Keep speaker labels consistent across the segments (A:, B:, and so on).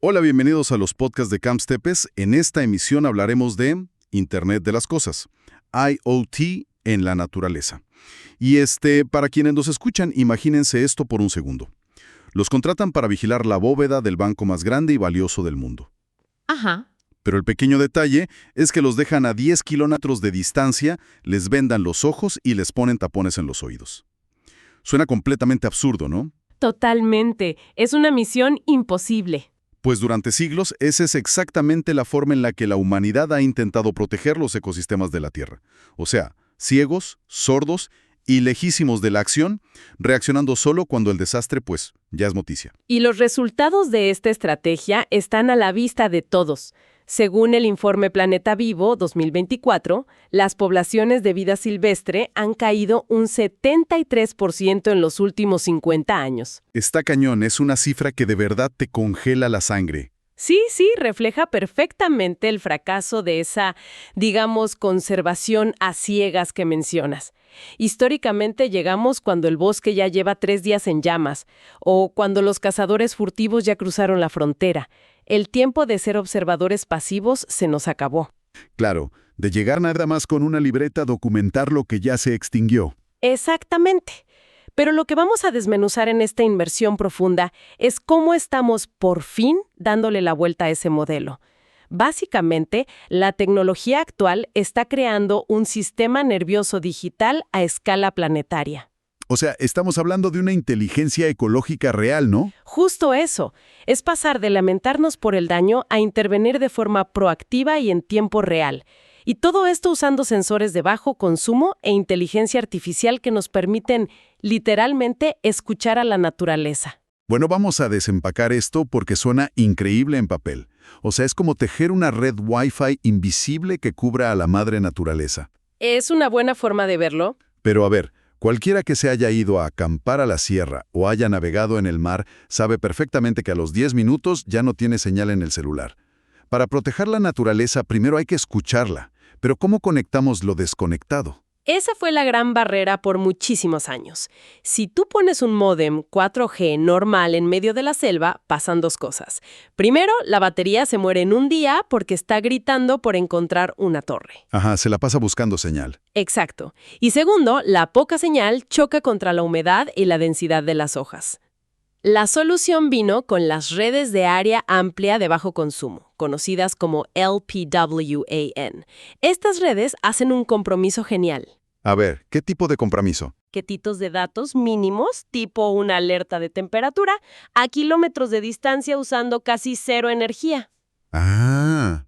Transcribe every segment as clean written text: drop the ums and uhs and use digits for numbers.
A: Hola, bienvenidos a los podcasts de Camps Tepes. En esta emisión hablaremos de Internet de las Cosas, IoT en la naturaleza. Y para quienes nos escuchan, imagínense esto por un segundo. Los contratan para vigilar la bóveda del banco más grande y valioso del mundo.
B: Ajá.
A: Pero el pequeño detalle es que los dejan a 10 kilómetros de distancia, les vendan los ojos y les ponen tapones en los oídos. Suena completamente absurdo, ¿no?
B: Totalmente. Es una misión imposible.
A: Pues durante siglos, esa es exactamente la forma en la que la humanidad ha intentado proteger los ecosistemas de la Tierra. O sea, ciegos, sordos y lejísimos de la acción, reaccionando solo cuando el desastre, pues, ya es noticia.
B: Y los resultados de esta estrategia están a la vista de todos. Según el informe Planeta Vivo 2024, las poblaciones de vida silvestre han caído un 73% en los últimos 50 años.
A: Está cañón, es una cifra que de verdad te congela la sangre.
B: Sí, refleja perfectamente el fracaso de esa, digamos, conservación a ciegas que mencionas. Históricamente llegamos cuando el bosque ya lleva 3 días en llamas, o cuando los cazadores furtivos ya cruzaron la frontera. El tiempo de ser observadores pasivos se nos acabó.
A: Claro, de llegar nada más con una libreta a documentar lo que ya se extinguió.
B: Exactamente. Pero lo que vamos a desmenuzar en esta inmersión profunda es cómo estamos por fin dándole la vuelta a ese modelo. Básicamente, la tecnología actual está creando un sistema nervioso digital a escala planetaria.
A: O sea, estamos hablando de una inteligencia ecológica real, ¿no?
B: Justo eso. Es pasar de lamentarnos por el daño a intervenir de forma proactiva y en tiempo real. Y todo esto usando sensores de bajo consumo e inteligencia artificial que nos permiten, literalmente, escuchar a la naturaleza.
A: Bueno, vamos a desempacar esto porque suena increíble en papel. O sea, es como tejer una red Wi-Fi invisible que cubra a la madre naturaleza.
B: Es una buena forma de verlo.
A: Pero a ver, cualquiera que se haya ido a acampar a la sierra o haya navegado en el mar sabe perfectamente que a los 10 minutos ya no tiene señal en el celular. Para proteger la naturaleza, primero hay que escucharla. Pero ¿cómo conectamos lo desconectado?
B: Esa fue la gran barrera por muchísimos años. Si tú pones un módem 4G normal en medio de la selva, pasan dos cosas. Primero, la batería se muere en un día porque está gritando por encontrar una torre.
A: Ajá, se la pasa buscando señal.
B: Exacto. Y segundo, la poca señal choca contra la humedad y la densidad de las hojas. La solución vino con las redes de área amplia de bajo consumo, conocidas como LPWAN. Estas redes hacen un compromiso genial.
A: A ver, ¿qué tipo de compromiso?
B: Paquetitos de datos mínimos, tipo una alerta de temperatura, a kilómetros de distancia usando casi cero energía.
A: Ah,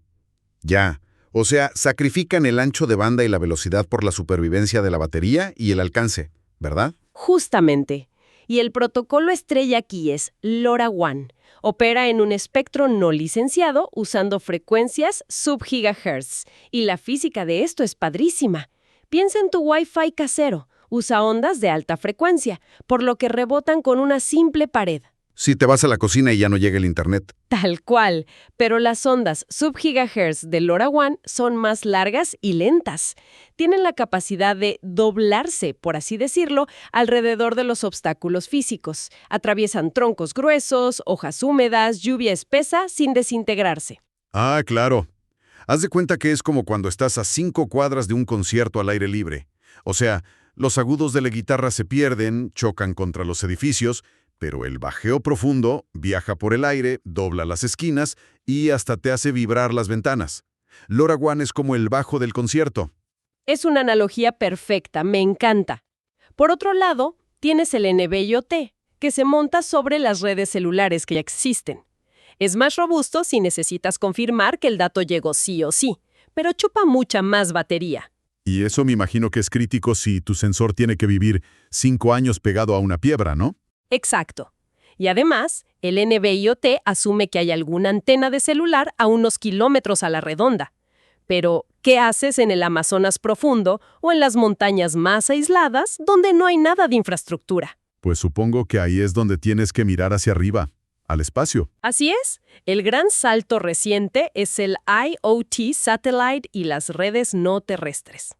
A: ya. O sea, sacrifican el ancho de banda y la velocidad por la supervivencia de la batería y el alcance, ¿verdad?
B: Justamente. Y el protocolo estrella aquí es LoRaWAN. Opera en un espectro no licenciado usando frecuencias sub-gigahertz. Y la física de esto es padrísima. Piensa en tu Wi-Fi casero. Usa ondas de alta frecuencia, por lo que rebotan con una simple pared.
A: Si te vas a la cocina y ya no llega el internet.
B: Tal cual, pero las ondas sub-gigahertz de LoRaWAN son más largas y lentas. Tienen la capacidad de doblarse, por así decirlo, alrededor de los obstáculos físicos. Atraviesan troncos gruesos, hojas húmedas, lluvia espesa, sin desintegrarse.
A: Ah, claro. Haz de cuenta que es como cuando estás a 5 cuadras de un concierto al aire libre. O sea, los agudos de la guitarra se pierden, chocan contra los edificios, pero el bajeo profundo viaja por el aire, dobla las esquinas y hasta te hace vibrar las ventanas. LoRaWAN es como el bajo del concierto.
B: Es una analogía perfecta, me encanta. Por otro lado, tienes el NB-IoT, que se monta sobre las redes celulares que ya existen. Es más robusto si necesitas confirmar que el dato llegó sí o sí, pero chupa mucha más batería.
A: Y eso me imagino que es crítico si tu sensor tiene que vivir 5 años pegado a una piedra, ¿no?
B: Exacto. Y además, el NB-IoT asume que hay alguna antena de celular a unos kilómetros a la redonda. Pero, ¿qué haces en el Amazonas profundo o en las montañas más aisladas donde no hay nada de infraestructura?
A: Pues supongo que ahí es donde tienes que mirar hacia arriba, al espacio.
B: Así es. El gran salto reciente es el IoT Satellite y las redes no terrestres.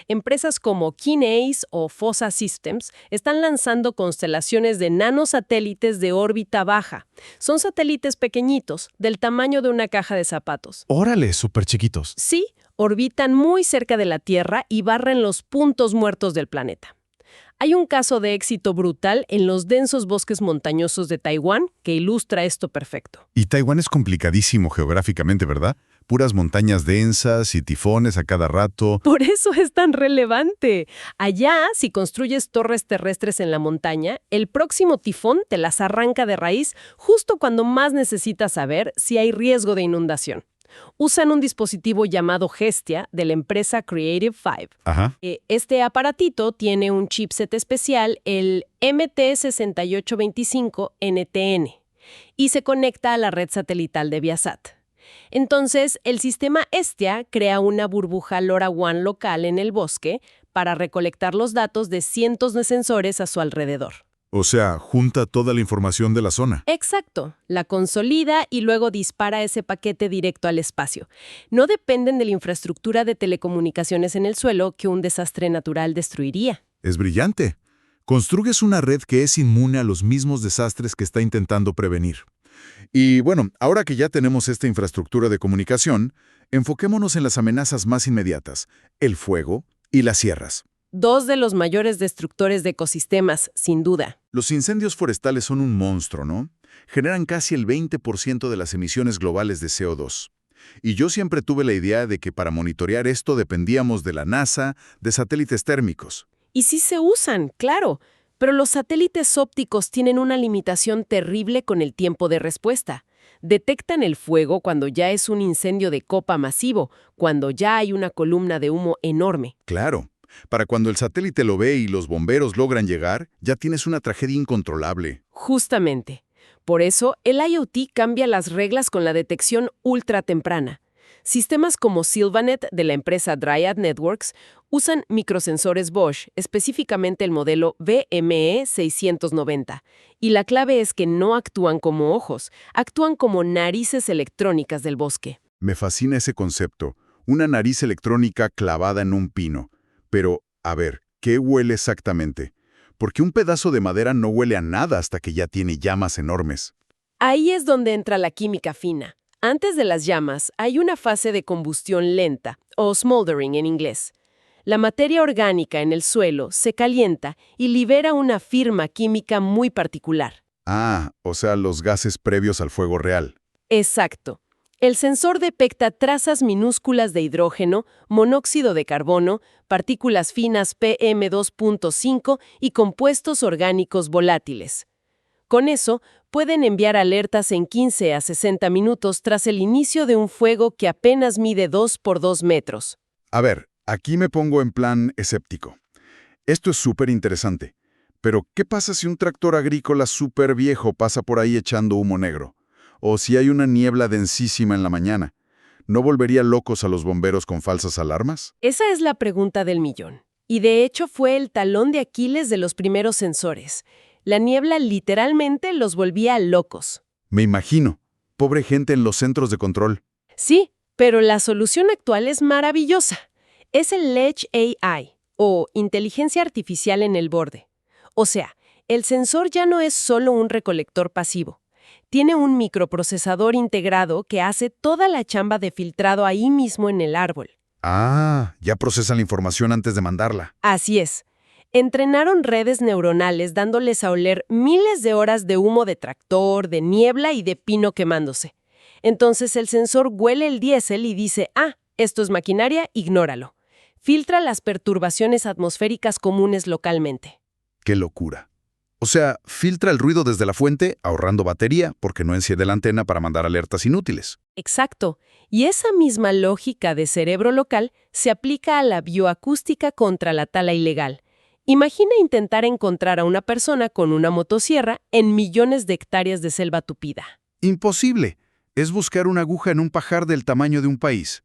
B: Empresas como Kineis o Fossa Systems están lanzando constelaciones de nanosatélites de órbita baja. Son satélites pequeñitos, del tamaño de una caja de zapatos.
C: Órale, súper chiquitos.
B: Sí, orbitan muy cerca de la Tierra y barren los puntos muertos del planeta. Hay un caso de éxito brutal en los densos bosques montañosos de Taiwán que ilustra esto perfecto.
A: Y Taiwán es complicadísimo geográficamente, ¿verdad? Puras montañas densas y tifones a cada rato.
B: Por eso es tan relevante. Allá, si construyes torres terrestres en la montaña, el próximo tifón te las arranca de raíz justo cuando más necesitas saber si hay riesgo de inundación. Usan un dispositivo llamado Hestia de la empresa Creative 5.
A: Ajá.
B: Este aparatito tiene un chipset especial, el MT6825NTN, y se conecta a la red satelital de Viasat. Entonces, el sistema Hestia crea una burbuja LoRaWAN local en el bosque para recolectar los datos de cientos de sensores a su alrededor.
A: O sea, junta toda la información de la zona.
B: Exacto, la consolida y luego dispara ese paquete directo al espacio. No dependen de la infraestructura de telecomunicaciones en el suelo que un desastre natural destruiría.
A: Es brillante. Construyes una red que es inmune a los mismos desastres que está intentando prevenir. Y bueno, ahora que ya tenemos esta infraestructura de comunicación, enfoquémonos en las amenazas más inmediatas, el fuego y las sierras.
B: Dos de los mayores destructores de ecosistemas, sin duda.
A: Los incendios forestales son un monstruo, ¿no? Generan casi el 20% de las emisiones globales de CO2. Y yo siempre tuve la idea de que para monitorear esto dependíamos de la NASA, de satélites térmicos.
B: Y sí se usan, claro. Pero los satélites ópticos tienen una limitación terrible con el tiempo de respuesta. Detectan el fuego cuando ya es un incendio de copa masivo, cuando ya hay una columna de humo enorme.
A: Claro. Para cuando el satélite lo ve y los bomberos logran llegar, ya tienes una tragedia incontrolable.
B: Justamente. Por eso, el IoT cambia las reglas con la detección ultra temprana. Sistemas como Sylvanet de la empresa Dryad Networks usan microsensores Bosch, específicamente el modelo BME690. Y la clave es que no actúan como ojos, actúan como narices electrónicas del bosque.
A: Me fascina ese concepto, una nariz electrónica clavada en un pino. Pero, a ver, ¿qué huele exactamente? Porque un pedazo de madera no huele a nada hasta que ya tiene llamas enormes.
B: Ahí es donde entra la química fina. Antes de las llamas, hay una fase de combustión lenta, o smoldering en inglés. La materia orgánica en el suelo se calienta y libera una firma química muy particular.
A: Ah, o sea, los gases previos al fuego real.
B: Exacto. El sensor detecta trazas minúsculas de hidrógeno, monóxido de carbono, partículas finas PM2.5 y compuestos orgánicos volátiles. Con eso, pueden enviar alertas en 15 a 60 minutos tras el inicio de un fuego que apenas mide 2 por 2 metros.
A: A ver, aquí me pongo en plan escéptico. Esto es súper interesante. Pero, ¿qué pasa si un tractor agrícola súper viejo pasa por ahí echando humo negro? O si hay una niebla densísima en la mañana. ¿No volvería locos a los bomberos con falsas alarmas?
B: Esa es la pregunta del millón. Y de hecho fue el talón de Aquiles de los primeros sensores. La niebla literalmente los volvía locos.
A: Me imagino. Pobre gente en los centros de control.
B: Sí, pero la solución actual es maravillosa. Es el Edge AI, o inteligencia artificial en el borde. O sea, el sensor ya no es solo un recolector pasivo. Tiene un microprocesador integrado que hace toda la chamba de filtrado ahí mismo en el árbol.
A: Ah, ya procesan la información antes de mandarla.
B: Así es. Entrenaron redes neuronales dándoles a oler miles de horas de humo de tractor, de niebla y de pino quemándose. Entonces el sensor huele el diésel y dice, esto es maquinaria, ignóralo. Filtra las perturbaciones atmosféricas comunes localmente.
A: ¡Qué locura! O sea, filtra el ruido desde la fuente, ahorrando batería, porque no enciende la antena para mandar alertas inútiles.
B: Exacto. Y esa misma lógica de cerebro local se aplica a la bioacústica contra la tala ilegal. Imagina intentar encontrar a una persona con una motosierra en millones de hectáreas de selva tupida.
A: Imposible. Es buscar una aguja en un pajar del tamaño de un país.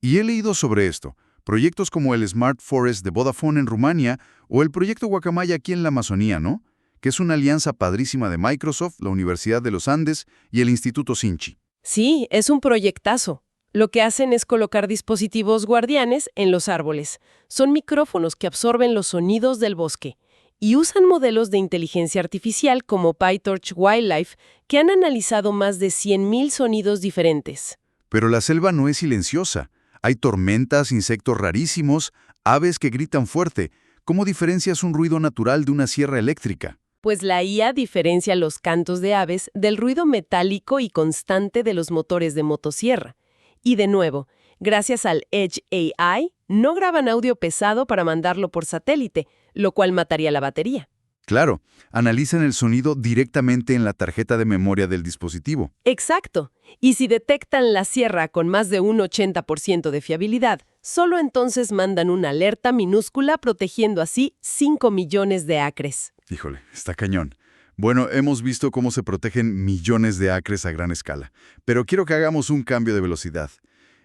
A: Y he leído sobre esto. Proyectos como el Smart Forest de Vodafone en Rumania o el proyecto Guacamaya aquí en la Amazonía, ¿no? Que es una alianza padrísima de Microsoft, la Universidad de los Andes y el Instituto Sinchi.
B: Sí, es un proyectazo. Lo que hacen es colocar dispositivos guardianes en los árboles. Son micrófonos que absorben los sonidos del bosque y usan modelos de inteligencia artificial como PyTorch Wildlife que han analizado más de 100.000 sonidos diferentes.
C: Pero la selva no es silenciosa. Hay tormentas, insectos rarísimos, aves que gritan fuerte. ¿Cómo diferencias un ruido natural de una sierra eléctrica?
B: Pues la IA diferencia los cantos de aves del ruido metálico y constante de los motores de motosierra. Y de nuevo, gracias al Edge AI, no graban audio pesado para mandarlo por satélite, lo cual mataría la batería.
C: Claro, analizan el sonido directamente en la tarjeta de memoria del dispositivo.
B: Exacto. Y si detectan la sierra con más de un 80% de fiabilidad, solo entonces mandan una alerta minúscula protegiendo así 5 millones de acres.
C: Híjole, está cañón. Bueno, hemos visto cómo se protegen millones de acres a gran escala, pero quiero que hagamos un cambio de velocidad.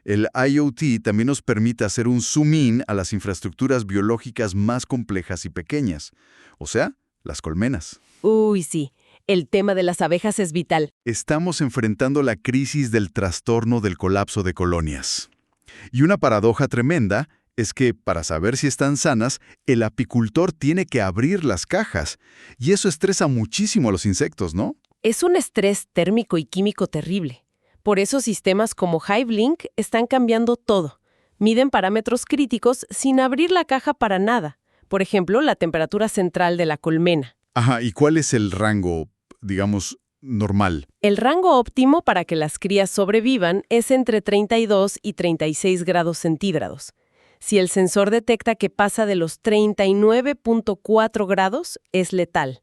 C: El IoT también nos permite hacer un zoom in a las infraestructuras biológicas más complejas y pequeñas, o sea, las colmenas.
B: Uy, sí. El tema de las abejas es vital.
C: Estamos enfrentando la crisis del trastorno del colapso de colonias. Y una paradoja tremenda es que, para saber si están sanas, el apicultor tiene que abrir las cajas. Y eso estresa muchísimo a los insectos, ¿no?
B: Es un estrés térmico y químico terrible. Por eso sistemas como HiveLink están cambiando todo. Miden parámetros críticos sin abrir la caja para nada. Por ejemplo, la temperatura central de la colmena.
C: Ajá, ¿y cuál es el rango, digamos, normal?
B: El rango óptimo para que las crías sobrevivan es entre 32 y 36 grados centígrados. Si el sensor detecta que pasa de los 39.4 grados, es letal.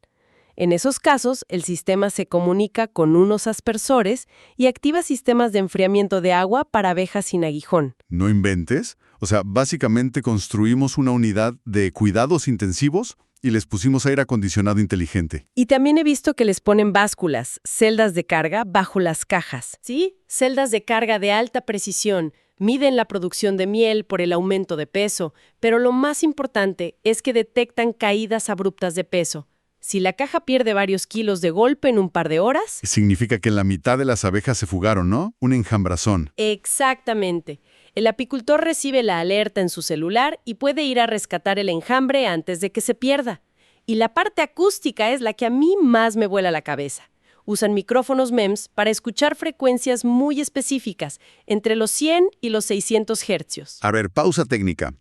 B: En esos casos, el sistema se comunica con unos aspersores y activa sistemas de enfriamiento de agua para abejas sin aguijón.
C: ¿No inventes? O sea, básicamente construimos una unidad de cuidados intensivos y les pusimos aire acondicionado inteligente.
B: Y también he visto que les ponen básculas, celdas de carga, bajo las cajas. Sí, celdas de carga de alta precisión. Miden la producción de miel por el aumento de peso, pero lo más importante es que detectan caídas abruptas de peso. Si la caja pierde varios kilos de golpe en un par de horas...
C: Significa que la mitad de las abejas se fugaron, ¿no? Un enjambrazón.
B: Exactamente. El apicultor recibe la alerta en su celular y puede ir a rescatar el enjambre antes de que se pierda. Y la parte acústica es la que a mí más me vuela la cabeza. Usan micrófonos MEMS para escuchar frecuencias muy específicas, entre los 100 y los 600 hercios.
C: A ver, pausa técnica.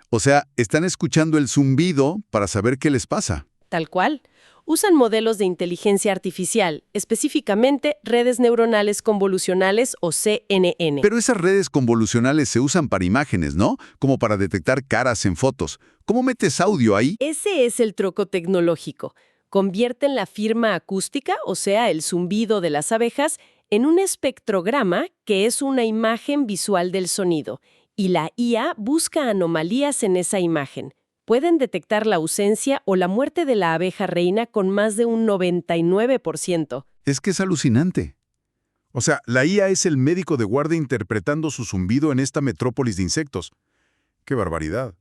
C: O sea, están escuchando el zumbido para saber qué les pasa.
B: Tal cual. Usan modelos de inteligencia artificial, específicamente redes neuronales convolucionales o CNN.
C: Pero esas redes convolucionales se usan para imágenes, ¿no? Como para detectar caras en fotos. ¿Cómo metes audio ahí?
B: Ese es el truco tecnológico. Convierten la firma acústica, o sea, el zumbido de las abejas, en un espectrograma que es una imagen visual del sonido. Y la IA busca anomalías en esa imagen. Pueden detectar la ausencia o la muerte de la abeja reina con más de un 99%.
C: Es que es alucinante.
A: O sea, la IA es el médico de guardia interpretando su zumbido en esta metrópolis de insectos. ¡Qué barbaridad!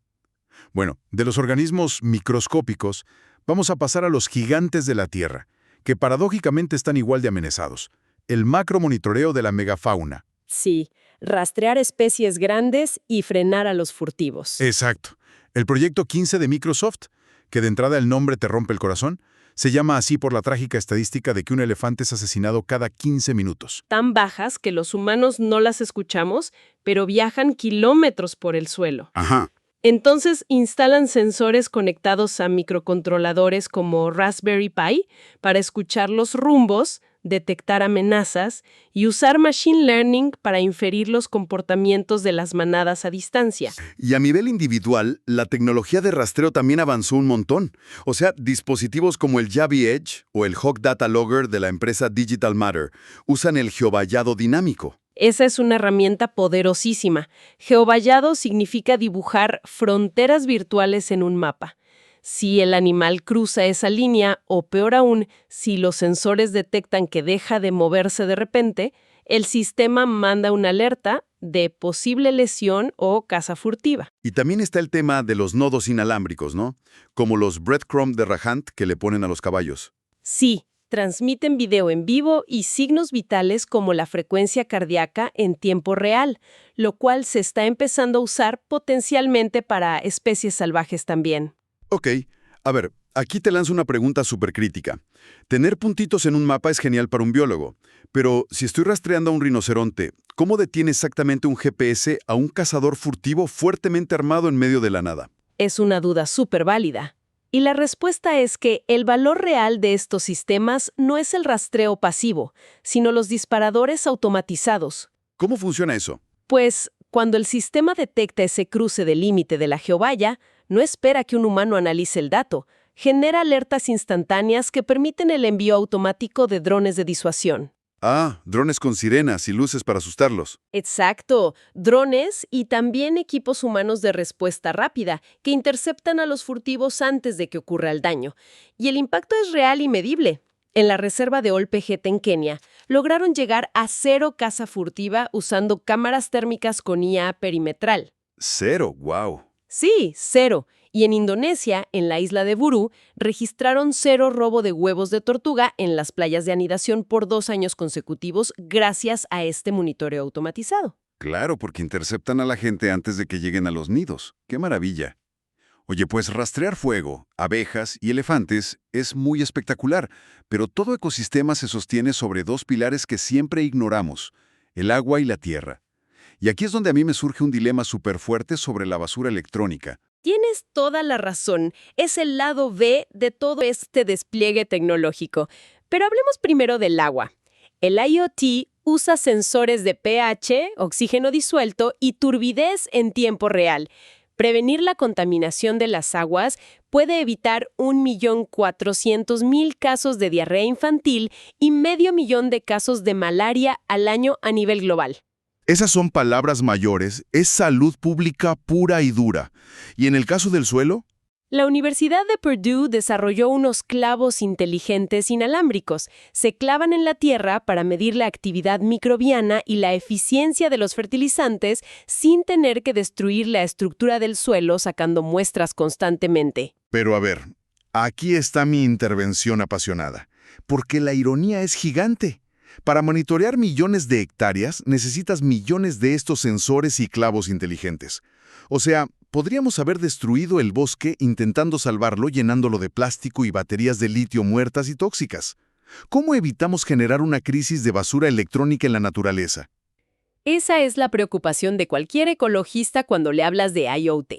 A: Bueno, de los organismos microscópicos, vamos a pasar a los gigantes de la Tierra, que paradójicamente están igual de amenazados. El macromonitoreo de la megafauna.
B: Sí, rastrear especies grandes y frenar a los furtivos.
A: Exacto. El proyecto 15 de Microsoft, que de entrada el nombre te rompe el corazón, se llama así por la trágica estadística de que un elefante es asesinado cada 15 minutos.
B: Tan bajas que los humanos no las escuchamos, pero viajan kilómetros por el suelo.
A: Ajá.
B: Entonces instalan sensores conectados a microcontroladores como Raspberry Pi para escuchar los rumbos, detectar amenazas y usar Machine Learning para inferir los comportamientos de las manadas a distancia.
C: Y a nivel individual, la tecnología de rastreo también avanzó un montón. O sea, dispositivos como el Yavi Edge o el Hawk Data Logger de la empresa Digital Matter usan el geovallado dinámico.
B: Esa es una herramienta poderosísima. Geovallado significa dibujar fronteras virtuales en un mapa. Si el animal cruza esa línea, o peor aún, si los sensores detectan que deja de moverse de repente, el sistema manda una alerta de posible lesión o caza furtiva.
C: Y también está el tema de los nodos inalámbricos, ¿no? Como los breadcrumb de Rahant que le ponen a los caballos.
B: Sí, Transmiten video en vivo y signos vitales como la frecuencia cardíaca en tiempo real, lo cual se está empezando a usar potencialmente para especies salvajes también.
A: Ok, a ver, aquí te lanzo una pregunta súper crítica. Tener puntitos en un mapa es genial para un biólogo, pero si estoy rastreando a un rinoceronte, ¿cómo detiene exactamente un GPS a un cazador furtivo fuertemente armado en medio de la nada?
B: Es una duda súper válida. Y la respuesta es que el valor real de estos sistemas no es el rastreo pasivo, sino los disparadores automatizados.
A: ¿Cómo funciona eso?
B: Pues, cuando el sistema detecta ese cruce de límite de la geovalla, no espera que un humano analice el dato, genera alertas instantáneas que permiten el envío automático de drones de disuasión.
A: Ah, drones con sirenas y luces para asustarlos.
B: Exacto, drones y también equipos humanos de respuesta rápida que interceptan a los furtivos antes de que ocurra el daño. Y el impacto es real y medible. En la reserva de Olpejete en Kenia, lograron llegar a 0 caza furtiva usando cámaras térmicas con IA perimetral.
A: 0, wow.
B: Sí, 0. Y en Indonesia, en la isla de Buru, registraron 0 robo de huevos de tortuga en las playas de anidación por 2 años consecutivos gracias a este monitoreo automatizado.
A: Claro, porque interceptan a la gente antes de que lleguen a los nidos. ¡Qué maravilla! Oye, pues rastrear fuego, abejas y elefantes es muy espectacular, pero todo ecosistema se sostiene sobre 2 pilares que siempre ignoramos, el agua y la tierra. Y aquí es donde a mí me surge un dilema súper fuerte sobre la basura electrónica.
B: Tienes toda la razón. Es el lado B de todo este despliegue tecnológico. Pero hablemos primero del agua. El IoT usa sensores de pH, oxígeno disuelto y turbidez en tiempo real. Prevenir la contaminación de las aguas puede evitar 1.400.000 casos de diarrea infantil y 500.000 de casos de malaria al año a nivel global.
C: Esas son palabras mayores, es salud pública pura y dura. ¿Y en el caso del suelo?
B: La Universidad de Purdue desarrolló unos clavos inteligentes inalámbricos. Se clavan en la tierra para medir la actividad microbiana y la eficiencia de los fertilizantes sin tener que destruir la estructura del suelo sacando muestras constantemente.
C: Pero a ver, aquí está mi intervención apasionada, porque la ironía es gigante. Para monitorear millones de hectáreas necesitas millones de estos sensores y clavos inteligentes. O sea, podríamos haber destruido el bosque intentando salvarlo llenándolo de plástico y baterías de litio muertas y tóxicas. ¿Cómo evitamos generar una crisis de basura electrónica en la naturaleza?
B: Esa es la preocupación de cualquier ecologista cuando le hablas de IoT.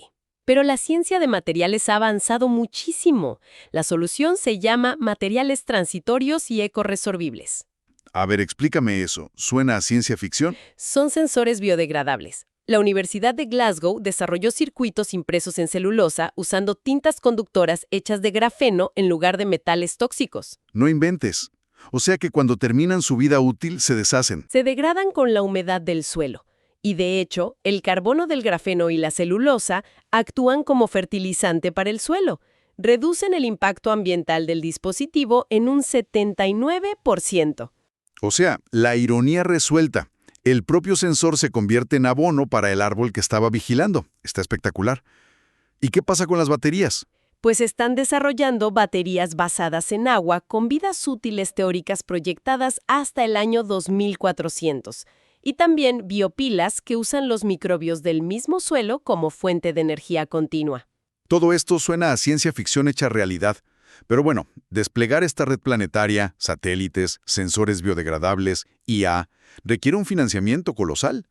B: Pero la ciencia de materiales ha avanzado muchísimo. La solución se llama materiales transitorios y ecorresorbibles.
C: A ver, explícame eso. ¿Suena a ciencia ficción?
B: Son sensores biodegradables. La Universidad de Glasgow desarrolló circuitos impresos en celulosa usando tintas conductoras hechas de grafeno en lugar de metales tóxicos.
C: No inventes. O sea que cuando terminan su vida útil se deshacen.
B: Se degradan con la humedad del suelo. Y de hecho, el carbono del grafeno y la celulosa actúan como fertilizante para el suelo. Reducen el impacto ambiental del dispositivo en un 79%.
C: O sea, la ironía resuelta. El propio sensor se convierte en abono para el árbol que estaba vigilando. Está espectacular. ¿Y qué pasa con las baterías?
B: Pues están desarrollando baterías basadas en agua con vidas útiles teóricas proyectadas hasta el año 2400. Y también biopilas que usan los microbios del mismo suelo como fuente de energía continua.
C: Todo esto suena a ciencia ficción hecha realidad. Pero bueno, desplegar esta red planetaria, satélites, sensores biodegradables, IA, requiere un financiamiento colosal.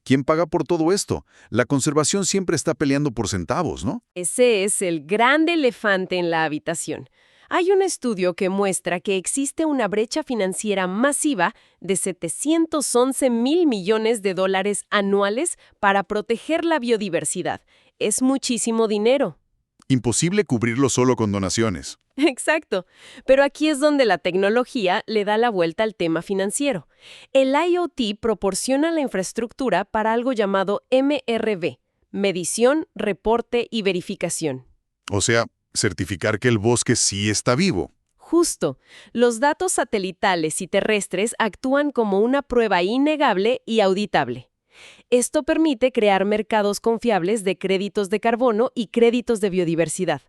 C: ¿Quién paga por todo esto? La conservación siempre está peleando por centavos, ¿no?
B: Ese es el gran elefante en la habitación. Hay un estudio que muestra que existe una brecha financiera masiva de 711.000 millones de dólares anuales para proteger la biodiversidad. Es muchísimo dinero.
C: Imposible cubrirlo solo con donaciones.
B: Exacto. Pero aquí es donde la tecnología le da la vuelta al tema financiero. El IoT proporciona la infraestructura para algo llamado MRV, medición, reporte y verificación.
C: O sea, certificar que el bosque sí está vivo.
B: Justo. Los datos satelitales y terrestres actúan como una prueba innegable y auditable. Esto permite crear mercados confiables de créditos de carbono y créditos de biodiversidad.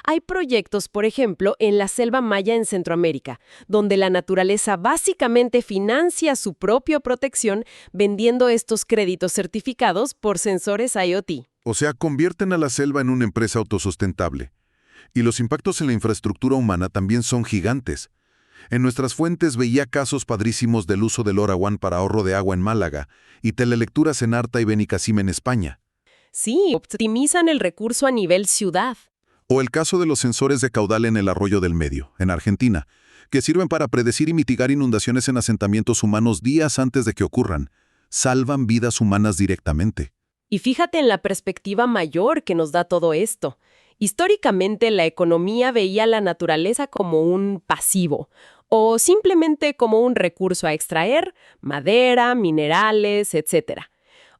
B: Hay proyectos, por ejemplo, en la selva maya en Centroamérica, donde la naturaleza básicamente financia su propia protección vendiendo estos créditos certificados por sensores IoT.
A: O sea, convierten a la selva en una empresa autosustentable. Y los impactos en la infraestructura humana también son gigantes. En nuestras fuentes veía casos padrísimos del uso del LoRaWAN para ahorro de agua en Málaga y telelecturas en Arta y Benicassim en España.
B: Sí, optimizan el recurso a nivel ciudad.
A: O el caso de los sensores de caudal en el Arroyo del Medio, en Argentina, que sirven para predecir y mitigar inundaciones en asentamientos humanos días antes de que ocurran. Salvan vidas humanas directamente.
B: Y fíjate en la perspectiva mayor que nos da todo esto. Históricamente, la economía veía la naturaleza como un pasivo, o simplemente como un recurso a extraer, madera, minerales, etc.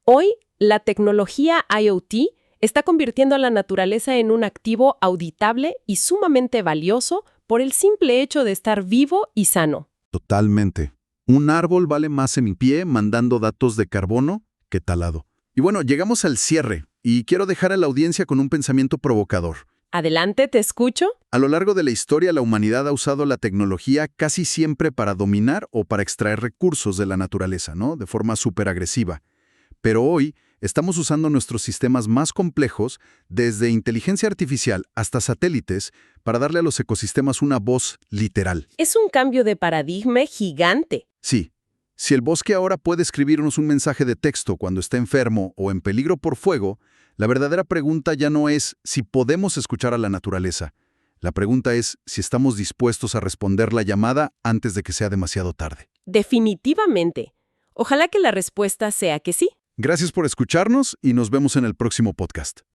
B: Hoy, la tecnología IoT está convirtiendo a la naturaleza en un activo auditable y sumamente valioso por el simple hecho de estar vivo y sano.
A: Totalmente. Un árbol vale más en pie mandando datos de carbono que talado. Y bueno, llegamos al cierre, y quiero dejar a la audiencia con un pensamiento provocador.
B: Adelante, te escucho.
A: A lo largo de la historia, la humanidad ha usado la tecnología casi siempre para dominar o para extraer recursos de la naturaleza, ¿no? De forma súper agresiva. Pero hoy estamos usando nuestros sistemas más complejos, desde inteligencia artificial hasta satélites, para darle a los ecosistemas una voz literal.
B: Es un cambio de paradigma gigante.
A: Sí, si el bosque ahora puede escribirnos un mensaje de texto cuando está enfermo o en peligro por fuego, la verdadera pregunta ya no es si podemos escuchar a la naturaleza. La pregunta es si estamos dispuestos a responder la llamada antes de que sea demasiado tarde.
B: Definitivamente. Ojalá que la respuesta sea que sí.
A: Gracias por escucharnos y nos vemos en el próximo podcast.